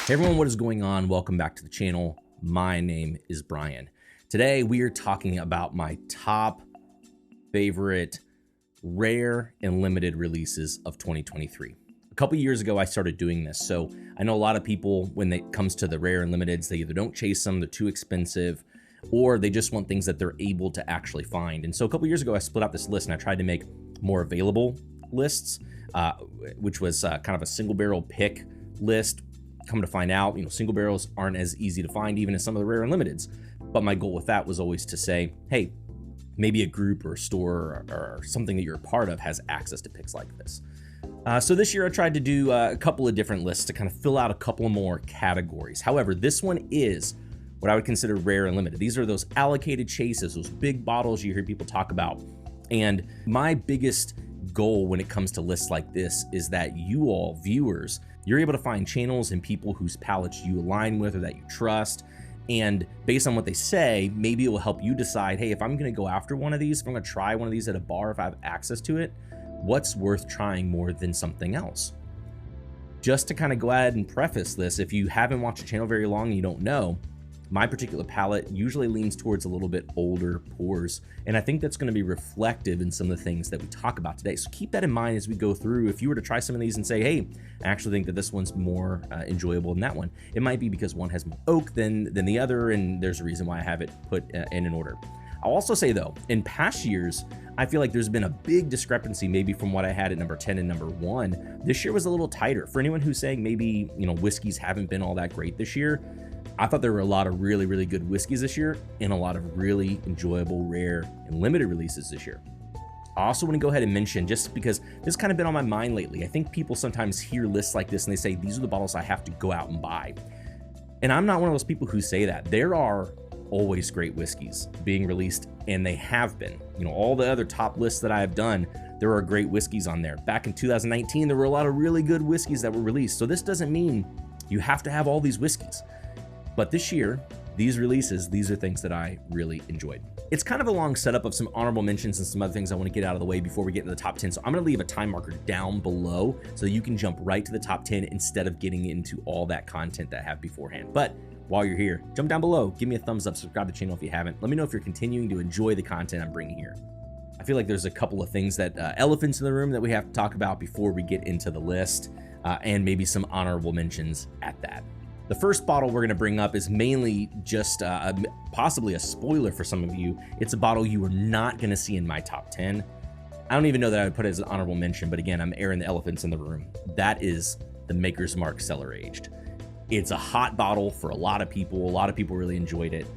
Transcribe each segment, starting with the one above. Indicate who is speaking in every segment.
Speaker 1: Hey everyone, what is going on? Welcome back to the channel. My name is Brian. Today we are talking about my top favorite rare and limited releases of 2023. A couple years ago I started doing this, so I know a lot of people when it comes to the rare and limiteds, they either don't chase them, they're too expensive, or they just want things that they're able to actually find. And so a couple years ago I split out this list and I tried to make more available lists, which was kind of a single barrel pick list. Come to find out, single barrels aren't as easy to find even as some of the rare and limiteds. But my goal with that was always to say, hey, maybe a group or a store or something that you're a part of has access to picks like this. So this year I tried to do a couple of different lists to kind of fill out a couple more categories. However, this one is what I would consider rare and limited. These are those allocated chases, those big bottles you hear people talk about. And my biggest goal when it comes to lists like this is that you all, viewers, you're able to find channels and people whose palates you align with or that you trust. And based on what they say, maybe it will help you decide, hey, if I'm going to go after one of these, if I'm going to try one of these at a bar, if I have access to it, what's worth trying more than something else? Just to kind of go ahead and preface this, if you haven't watched the channel very long and you don't know, my particular palate usually leans towards a little bit older pours, and I think that's going to be reflective in some of the things that we talk about today. So keep that in mind as we go through. If you were to try some of these and say, hey, I actually think that this one's more enjoyable than that one, it might be because one has more oak than the other, and there's a reason why I have it put in an order. I'll also say though, in past years, I feel like there's been a big discrepancy maybe from what I had at number 10 and number 1. This year was a little tighter. For anyone who's saying maybe, whiskeys haven't been all that great this year, I thought there were a lot of really, really good whiskeys this year and a lot of really enjoyable rare and limited releases this year. I also want to go ahead and mention, just because this has kind of been on my mind lately, I think people sometimes hear lists like this and they say, these are the bottles I have to go out and buy. And I'm not one of those people who say that. There are always great whiskeys being released, and they have been. All the other top lists that I have done, there are great whiskeys on there. Back in 2019, there were a lot of really good whiskeys that were released. So this doesn't mean you have to have all these whiskeys. But this year, these releases, these are things that I really enjoyed. It's kind of a long setup of some honorable mentions and some other things I want to get out of the way before we get into the top 10. So I'm going to leave a time marker down below so you can jump right to the top 10 instead of getting into all that content that I have beforehand. But while you're here, jump down below, give me a thumbs up, subscribe to the channel if you haven't. Let me know if you're continuing to enjoy the content I'm bringing here. I feel like there's a couple of things that elephants in the room that we have to talk about before we get into the list, and maybe some honorable mentions at that. The first bottle we're going to bring up is mainly just possibly a spoiler for some of you. It's a bottle you are not going to see in my top 10. I don't even know that I would put it as an honorable mention, but again, I'm airing the elephants in the room. That is the Maker's Mark Cellar Aged. It's a hot bottle for a lot of people. A lot of people really enjoyed it.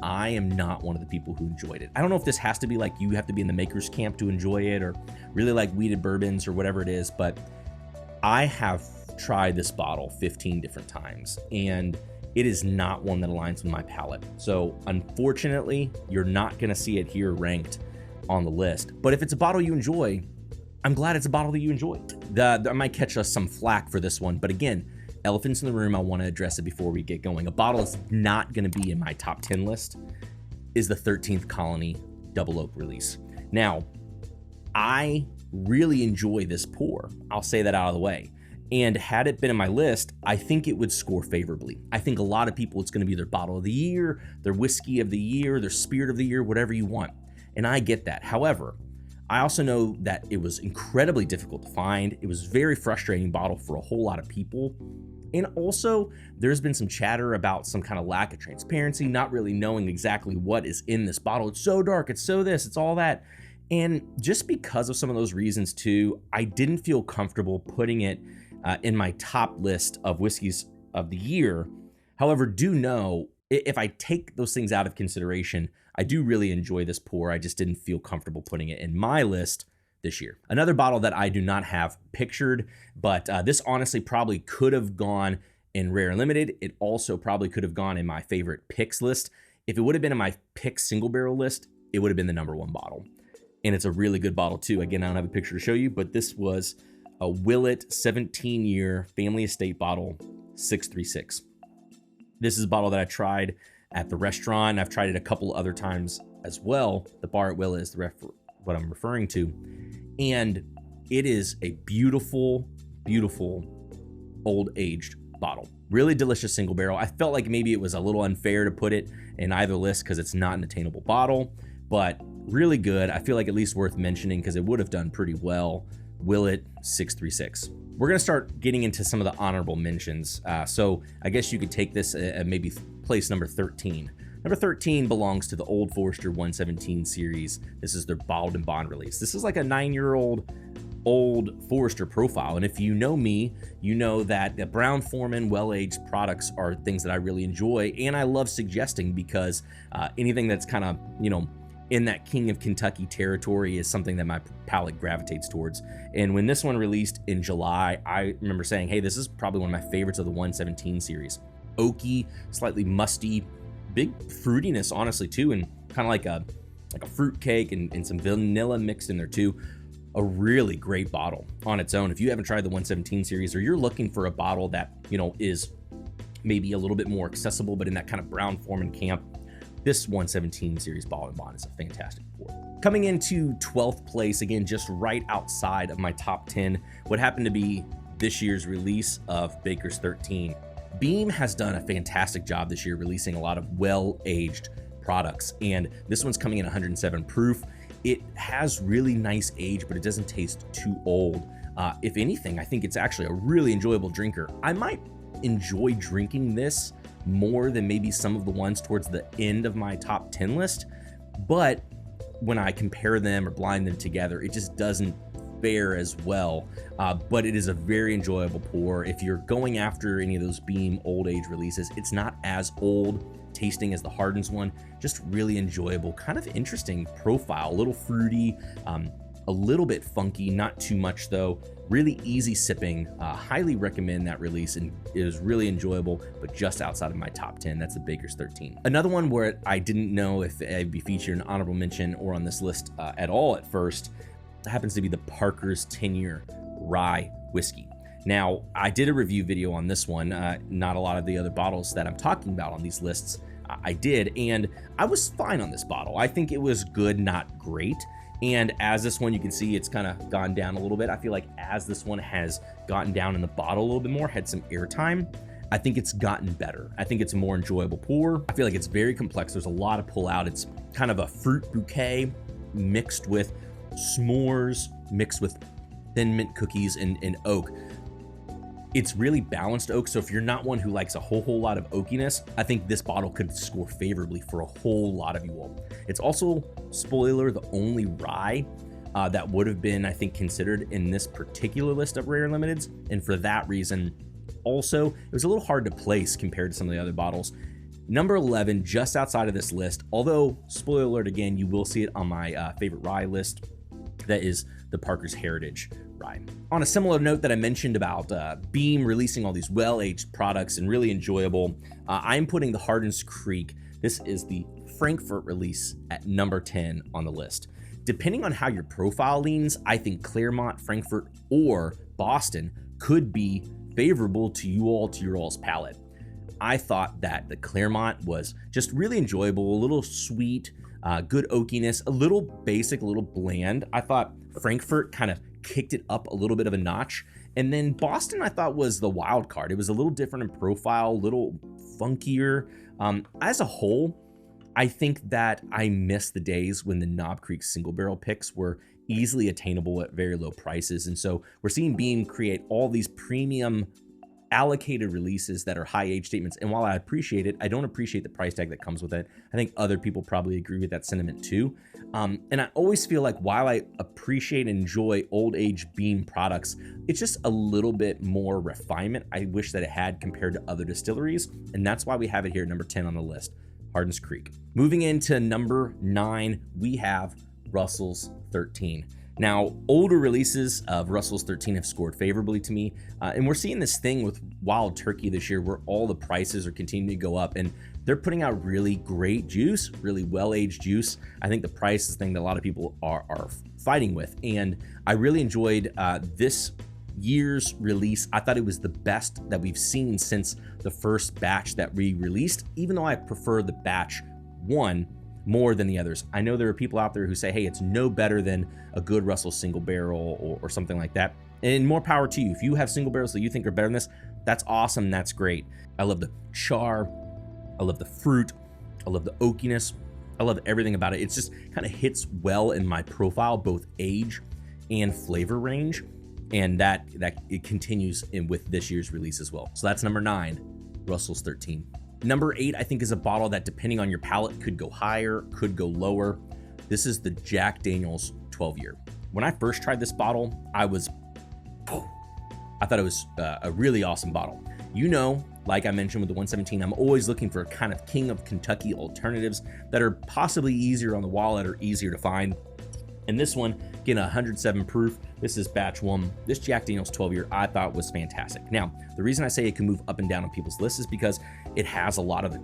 Speaker 1: I am not one of the people who enjoyed it. I don't know if this has to be like you have to be in the maker's camp to enjoy it, or really like weeded bourbons or whatever it is, but I have tried this bottle 15 different times and it is not one that aligns with my palate. So unfortunately, you're not going to see it here ranked on the list. But if it's a bottle you enjoy, I'm glad it's a bottle that you enjoy. I might catch us some flack for this one, but again, elephants in the room, I want to address it before we get going. A bottle is not going to be in my top 10 list is the 13th Colony Double Oak release. Now, I really enjoy this pour. I'll say that out of the way. And had it been in my list, I think it would score favorably. I think a lot of people, it's going to be their bottle of the year, their whiskey of the year, their spirit of the year, whatever you want. And I get that. However, I also know that it was incredibly difficult to find. It was a very frustrating bottle for a whole lot of people. And also, there's been some chatter about some kind of lack of transparency, not really knowing exactly what is in this bottle. It's so dark, it's so this, it's all that. And just because of some of those reasons too, I didn't feel comfortable putting it in my top list of whiskeys of the year. However, do know, if I take those things out of consideration, I do really enjoy this pour. I just didn't feel comfortable putting it in my list this year. Another bottle that I do not have pictured, but this honestly probably could have gone in rare and limited. It also probably could have gone in my favorite picks list. If it would have been in my pick single barrel list, it would have been the number 1 bottle. And it's a really good bottle too. Again, I don't have a picture to show you, but this was a Willet 17-year family estate bottle 636. This is a bottle that I tried at the restaurant. I've tried it a couple other times as well. The bar at Willet is what I'm referring to. And it is a beautiful, beautiful old aged bottle. Really delicious single barrel. I felt like maybe it was a little unfair to put it in either list because it's not an attainable bottle, but really good. I feel like at least worth mentioning because it would have done pretty well. Willet 636. We're going to start getting into some of the honorable mentions. So I guess you could take this at maybe place number 13. Number 13 belongs to the Old Forester 117 series. This is their bottled and bond release. This is like a 9-year-old Old Forester profile. And if you know me, you know that the Brown-Forman well-aged products are things that I really enjoy. And I love suggesting because anything that's kind of, in that King of Kentucky territory is something that my palate gravitates towards. And when this one released in July, I remember saying, hey, this is probably one of my favorites of the 117 series. Oaky, slightly musty, big fruitiness, honestly, too, and kind of like a fruit cake and some vanilla mixed in there, too. A really great bottle on its own. If you haven't tried the 117 series, or you're looking for a bottle that, is maybe a little bit more accessible, but in that kind of Brown-Forman camp, this 117 series bottle and bond is a fantastic pour. Coming into 12th place, again, just right outside of my top 10, what happened to be this year's release of Baker's 13. Beam has done a fantastic job this year releasing a lot of well-aged products, and this one's coming in 107 proof. It has really nice age, but it doesn't taste too old. If anything, I think it's actually a really enjoyable drinker. I might enjoy drinking this more than maybe some of the ones towards the end of my top 10 list, but when I compare them or blind them together, it just doesn't fare as well. But it is a very enjoyable pour. If you're going after any of those Beam old age releases, it's not as old tasting as the Hardens one, just really enjoyable, kind of interesting profile, a little fruity, a little bit funky, not too much though, really easy sipping. Highly recommend that release, and it is really enjoyable, but just outside of my top 10. That's the Baker's 13. Another one where I didn't know if it'd be featured in honorable mention or on this list at all at first, happens to be the Parker's 10-year rye whiskey. Now, I did a review video on this one, not a lot of the other bottles that I'm talking about on these lists I did, and I was fine on this bottle. I think it was good, not great. And as this one, you can see it's kind of gone down a little bit. I feel like as this one has gotten down in the bottle a little bit more, had some airtime, I think it's gotten better. I think it's a more enjoyable pour. I feel like it's very complex. There's a lot of pull out. It's kind of a fruit bouquet mixed with s'mores, mixed with thin mint cookies and oak. It's really balanced oak, so if you're not one who likes a whole lot of oakiness, I think this bottle could score favorably for a whole lot of you all. It's also, spoiler, the only rye that would have been, I think, considered in this particular list of rare limiteds, and for that reason, also, it was a little hard to place compared to some of the other bottles. Number 11, just outside of this list, although, spoiler alert again, you will see it on my favorite rye list, that is the Parker's Heritage rye. On a similar note that I mentioned about Beam releasing all these well-aged products and really enjoyable, I'm putting the Hardens Creek. This is the Frankfurt release at number 10 on the list. Depending on how your profile leans, I think Claremont, Frankfurt, or Boston could be favorable to your all's palate. I thought that the Claremont was just really enjoyable, a little sweet, good oakiness, a little basic, a little bland. I thought Frankfurt kind of kicked it up a little bit of a notch. And then Boston, I thought, was the wild card. It was a little different in profile, a little funkier. As a whole, I think that I miss the days when the Knob Creek single barrel picks were easily attainable at very low prices. And so we're seeing Beam create all these premium allocated releases that are high age statements. And while I appreciate it, I don't appreciate the price tag that comes with it. I think other people probably agree with that sentiment too. And I always feel like while I appreciate and enjoy old age Beam products, it's just a little bit more refinement I wish that it had compared to other distilleries. And that's why we have it here at number 10 on the list, Hardens Creek. Moving into number 9, we have Russell's 13. Now, older releases of Russell's 13 have scored favorably to me, and we're seeing this thing with Wild Turkey this year where all the prices are continuing to go up, and they're putting out really great juice, really well-aged juice. I think the price is the thing that a lot of people are fighting with, and I really enjoyed this year's release. I thought it was the best that we've seen since the first batch that we released, even though I prefer the batch 1 more than the others. I know there are people out there who say, hey, it's no better than a good Russell single barrel or something like that. And more power to you. If you have single barrels that you think are better than this, That's awesome. That's great. I love the char. I love the fruit. I love the oakiness. I love everything about it. It just kind of hits well in my profile, both age and flavor range. And that it continues with this year's release as well. So that's number 9, Russell's 13. Number 8, I think, is a bottle that, depending on your palate, could go higher, could go lower. This is the Jack Daniel's 12-year. When I first tried this bottle, I thought it was a really awesome bottle. You know, like I mentioned with the 117, I'm always looking for kind of King of Kentucky alternatives that are possibly easier on the wallet or easier to find. And this one, again, 107 proof. This is batch 1. This Jack Daniel's 12-year I thought was fantastic. Now, the reason I say it can move up and down on people's lists is because it has a lot of the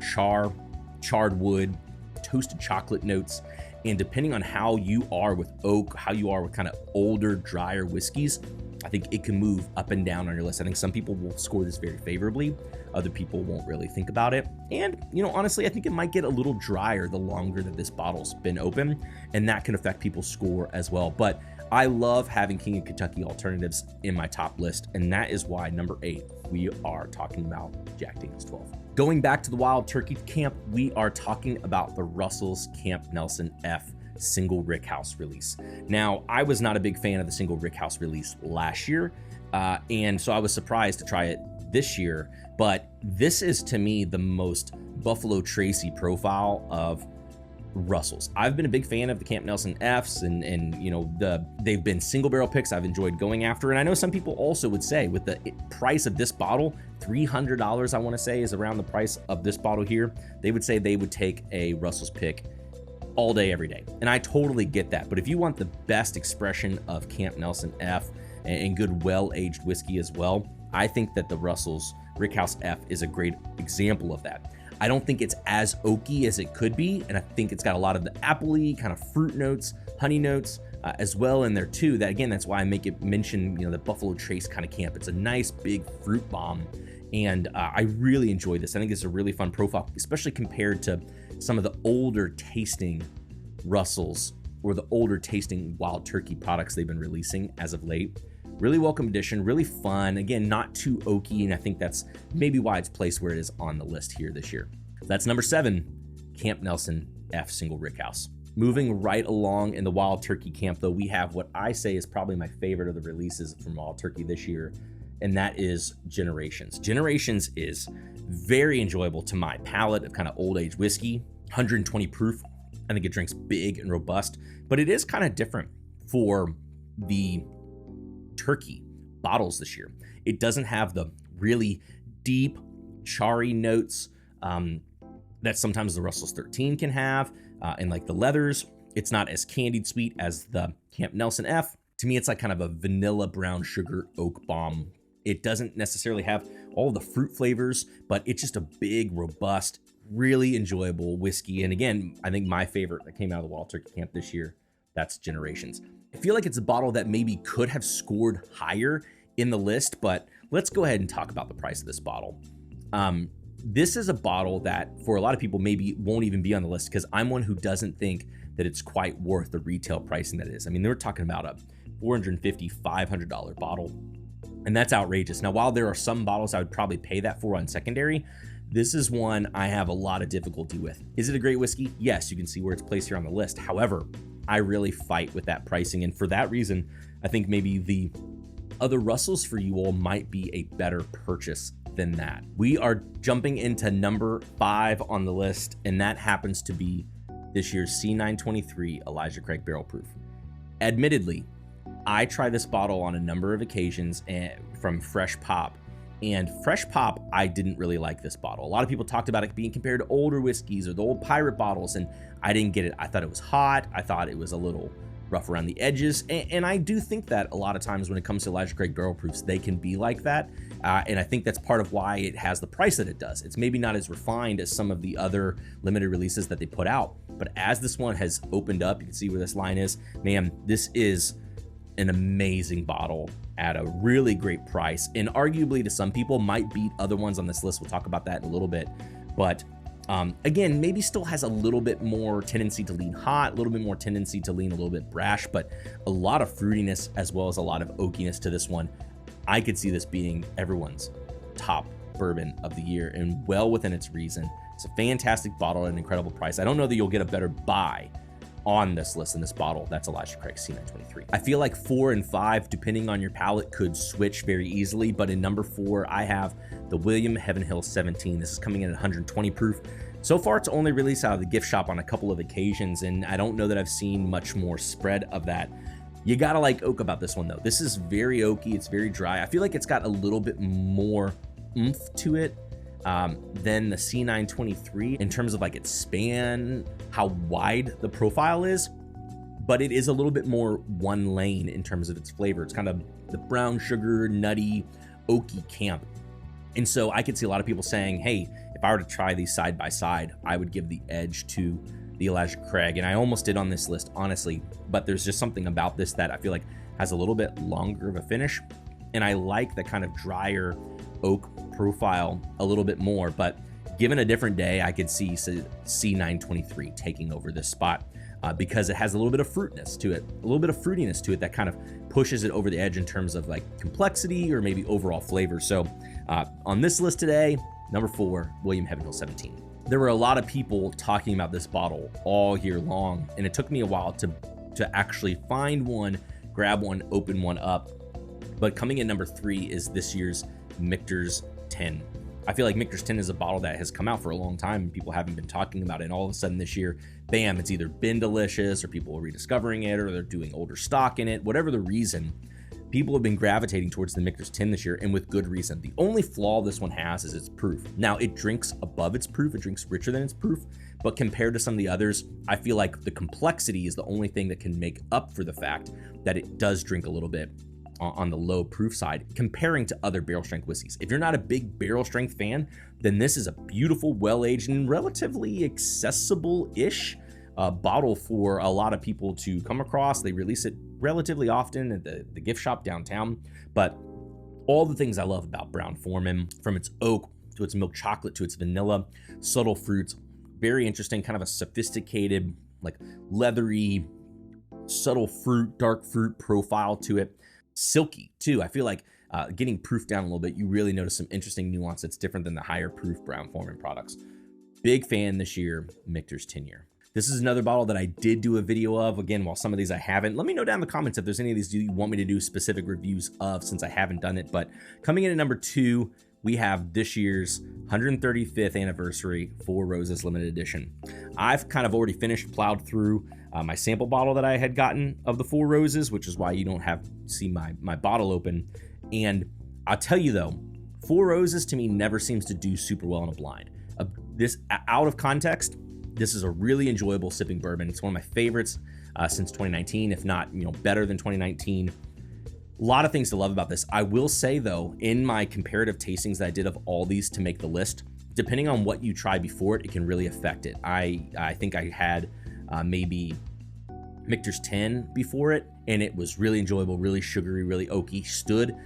Speaker 1: charred wood, toasted chocolate notes. And depending on how you are with oak, how you are with kind of older, drier whiskeys, I think it can move up and down on your list. I think some people will score this very favorably. Other people won't really think about it. And, you know, honestly, I think it might get a little drier the longer that this bottle's been open, and that can affect people's score as well. But I love having King of Kentucky alternatives in my top list, and that is why number 8, we are talking about Jack Daniel's 12. Going back to the Wild Turkey camp, we are talking about the Russell's Camp Nelson F single rickhouse release. Now, I was not a big fan of the single rickhouse release last year, and so I was surprised to try it this year, but this is, to me, the most Buffalo Tracy profile of Russells. I've been a big fan of the Camp Nelson Fs, and you know, they've been single barrel picks I've enjoyed going after. And I know some people also would say, with the price of this bottle, $300, I want to say, is around the price of this bottle here, they would say they would take a Russell's pick all day, every day. And I totally get that. But if you want the best expression of Camp Nelson F and good, well-aged whiskey as well, I think that the Russell's Rickhouse F is a great example of that. I don't think it's as oaky as it could be, and I think it's got a lot of the appley kind of fruit notes, honey notes as well in there too. That, again, that's why I make it mention, you know, the Buffalo Trace kind of camp. It's a nice big fruit bomb, and I really enjoy this. I think it's a really fun profile, especially compared to some of the older tasting Russells or the older tasting Wild Turkey products they've been releasing as of late. Really welcome addition, really fun. Again, not too oaky, and I think that's maybe why it's placed where it is on the list here this year. That's number 7, Camp Nelson F Single Rickhouse. Moving right along in the Wild Turkey camp, though, we have what I say is probably my favorite of the releases from Wild Turkey this year, and that is Generations. Generations is very enjoyable to my palate of kind of old age whiskey, 120 proof. I think it drinks big and robust, but it is kind of different for the turkey bottles this year. It doesn't have the really deep, charry notes that sometimes the Russell's 13 can have, and like the leathers. It's not as candied sweet as the Camp Nelson F. To me, it's like kind of a vanilla brown sugar oak bomb. It doesn't necessarily have all the fruit flavors, but it's just a big, robust, really enjoyable whiskey. And again, I think my favorite that came out of the Wild Turkey camp this year, that's Generations. I feel like it's a bottle that maybe could have scored higher in the list, but let's go ahead and talk about the price of this bottle. This is a bottle that for a lot of people maybe won't even be on the list, because I'm one who doesn't think that it's quite worth the retail pricing that it is. I mean, they were talking about a $450, $500 bottle, and that's outrageous. Now, while there are some bottles I would probably pay that for on secondary, this is one I have a lot of difficulty with. Is it a great whiskey? Yes, you can see where it's placed here on the list. However, I really fight with that pricing, and for that reason, I think maybe the other Russells for you all might be a better purchase than that. We are jumping into number 5 on the list, and that happens to be this year's C923 Elijah Craig Barrel Proof. Admittedly, I tried this bottle on a number of occasions from Fresh Pop, and Fresh Pop, I didn't really like this bottle. A lot of people talked about it being compared to older whiskeys or the old pirate bottles, and I didn't get it. I thought it was hot. I thought it was a little rough around the edges, and I do think that a lot of times when it comes to Elijah Craig Barrel Proofs, they can be like that, and I think that's part of why it has the price that it does. It's maybe not as refined as some of the other limited releases that they put out, but as this one has opened up, you can see where this line is. Man, this is an amazing bottle at a really great price, and arguably to some people might beat other ones on this list. We'll talk about that in a little bit, but again, maybe still has a little bit more tendency to lean hot, a little bit more tendency to lean a little bit brash, but a lot of fruitiness as well as a lot of oakiness to this one. I could see this being everyone's top bourbon of the year and well within its reason. It's a fantastic bottle at an incredible price. I don't know that you'll get a better buy on this list than this bottle. That's Elijah Craig C923. I feel like 4 and 5, depending on your palate, could switch very easily, but in number 4, I have the William Heaven Hill 17. This is coming in at 120 proof. So far, it's only released out of the gift shop on a couple of occasions, and I don't know that I've seen much more spread of that. You gotta like oak about this one though. This is very oaky, it's very dry. I feel like it's got a little bit more oomph to it than the C923 in terms of like its span, how wide the profile is, but it is a little bit more one lane in terms of its flavor. It's kind of the brown sugar, nutty, oaky camp. And so I could see a lot of people saying, hey, if I were to try these side by side, I would give the edge to the Elijah Craig. And I almost did on this list, honestly, but there's just something about this that I feel like has a little bit longer of a finish. And I like the kind of drier oak profile a little bit more, but given a different day, I could see C923 taking over this spot because it has a little bit of fruitness to it, a little bit of fruitiness to it that kind of pushes it over the edge in terms of like complexity or maybe overall flavor. So on this list today, number 4, William Heaven Hill 17. There were a lot of people talking about this bottle all year long, and it took me a while to actually find one, grab one, open one up. But coming in number 3 is this year's Michter's 10. I feel like Michter's 10 is a bottle that has come out for a long time and people haven't been talking about it. And all of a sudden this year, bam, it's either been delicious or people are rediscovering it or they're doing older stock in it. Whatever the reason, people have been gravitating towards the Michter's 10 this year, and with good reason. The only flaw this one has is its proof. Now, it drinks above its proof, it drinks richer than its proof, but compared to some of the others, I feel like the complexity is the only thing that can make up for the fact that it does drink a little bit on the low proof side comparing to other barrel strength whiskeys. If you're not a big barrel strength fan, then this is a beautiful, well-aged and relatively accessible-ish bottle for a lot of people to come across. They release it relatively often at the gift shop downtown, but all the things I love about Brown-Forman, from its oak to its milk chocolate to its vanilla, subtle fruits, very interesting, kind of a sophisticated, like leathery, subtle fruit, dark fruit profile to it. Silky too. I feel like getting proof down a little bit, you really notice some interesting nuance that's different than the higher proof Brown-Forman products. Big fan this year, Michter's 10 year. This is another bottle that I did do a video of. Again, while some of these I haven't, let me know down in the comments if there's any of these you want me to do specific reviews of, since I haven't done it. But coming in at number 2, we have this year's 135th anniversary Four Roses limited edition. I've kind of already plowed through my sample bottle that I had gotten of the Four Roses, which is why you don't see my bottle open. And I'll tell you though, Four Roses to me never seems to do super well in a blind. This out of context, this is a really enjoyable sipping bourbon. It's one of my favorites since 2019, if not, better than 2019. A lot of things to love about this. I will say though, in my comparative tastings that I did of all these to make the list, depending on what you try before it, it can really affect it. I think I had maybe Michter's 10 before it, and it was really enjoyable, really sugary, really oaky, stood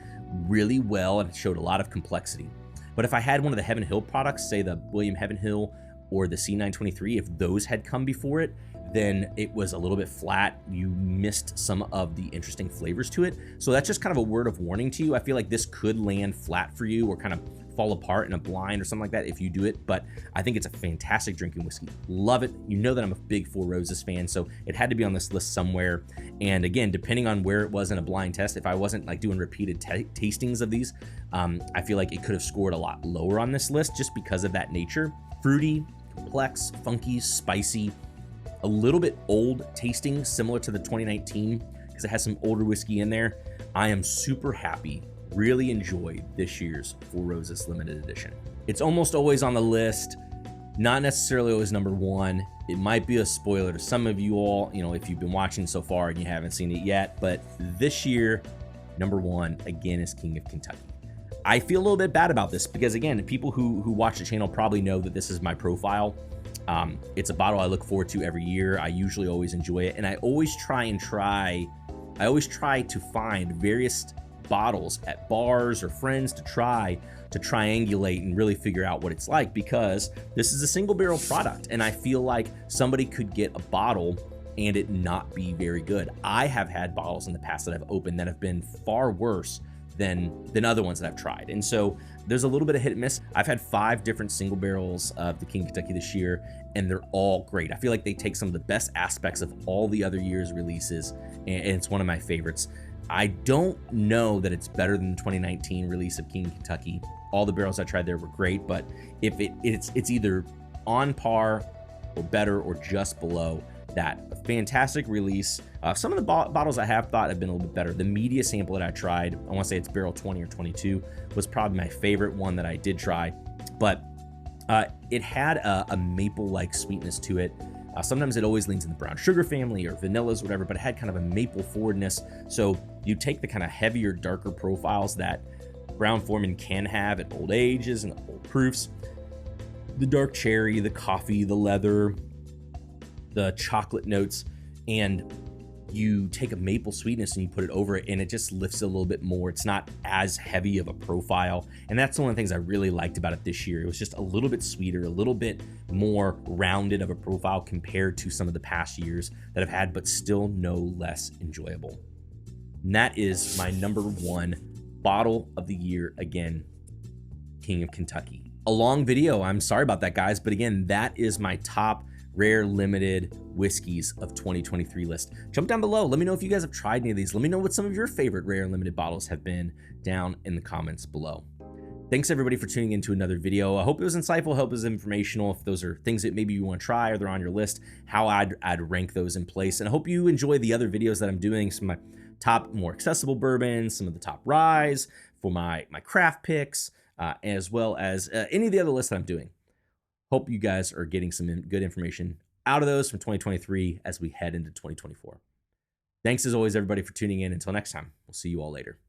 Speaker 1: really well, and it showed a lot of complexity. But if I had one of the Heaven Hill products, say the William Heaven Hill or the C923, if those had come before it, then it was a little bit flat. You missed some of the interesting flavors to it. So that's just kind of a word of warning to you. I feel like this could land flat for you or kind of fall apart in a blind or something like that if you do it, but I think it's a fantastic drinking whiskey. Love it. You know that I'm a big Four Roses fan, so it had to be on this list somewhere. And again, depending on where it was in a blind test, if I wasn't like doing repeated tastings of these, I feel like it could have scored a lot lower on this list just because of that nature. Fruity, complex, funky, spicy, a little bit old tasting, similar to the 2019 because it has some older whiskey in there. I am super happy, really enjoyed this year's Four Roses limited edition. It's almost always on the list, not necessarily always number 1. It might be a spoiler to some of you all, if you've been watching so far and you haven't seen it yet, but this year, number 1 again is King of Kentucky. I feel a little bit bad about this because again, people who watch the channel probably know that this is my profile. It's a bottle I look forward to every year. I usually always enjoy it, and I always try to find various bottles at bars or friends to triangulate and really figure out what it's like, because this is a single barrel product and I feel like somebody could get a bottle and it not be very good. I have had bottles in the past that I've opened that have been far worse than other ones that I've tried. And so there's a little bit of hit and miss. I've had 5 different single barrels of the King of Kentucky this year, and they're all great. I feel like they take some of the best aspects of all the other year's releases, and it's one of my favorites. I don't know that it's better than the 2019 release of King of Kentucky. All the barrels I tried there were great, but if it's either on par or better or just below that. A fantastic release. Some of the bottles I have thought have been a little bit better. The media sample that I tried, I want to say it's barrel 20 or 22, was probably my favorite one that I did try, but it had a maple-like sweetness to it. Sometimes it always leans in the brown sugar family or vanillas, whatever, but it had kind of a maple forwardness. So you take the kind of heavier, darker profiles that Brown-Forman can have at old ages and old proofs, the dark cherry, the coffee, the leather, the chocolate notes, and you take a maple sweetness and you put it over it, and it just lifts it a little bit more. It's not as heavy of a profile, and that's one of the things I really liked about it this year. It was just a little bit sweeter, a little bit more rounded of a profile compared to some of the past years that I've had, but still no less enjoyable. And that is my number 1 bottle of the year, again, King of Kentucky. A long video, I'm sorry about that, guys, but again, that is my top rare limited whiskeys of 2023 list. Jump down below. Let me know if you guys have tried any of these. Let me know what some of your favorite rare limited bottles have been down in the comments below. Thanks everybody for tuning into another video. I hope it was insightful, hope it was informational. If those are things that maybe you want to try or they're on your list, how I'd rank those in place. And I hope you enjoy the other videos that I'm doing, some of my top more accessible bourbons, some of the top Ryes for my craft picks, as well as any of the other lists that I'm doing. Hope you guys are getting some good information out of those from 2023 as we head into 2024. Thanks as always, everybody, for tuning in. Until next time, we'll see you all later.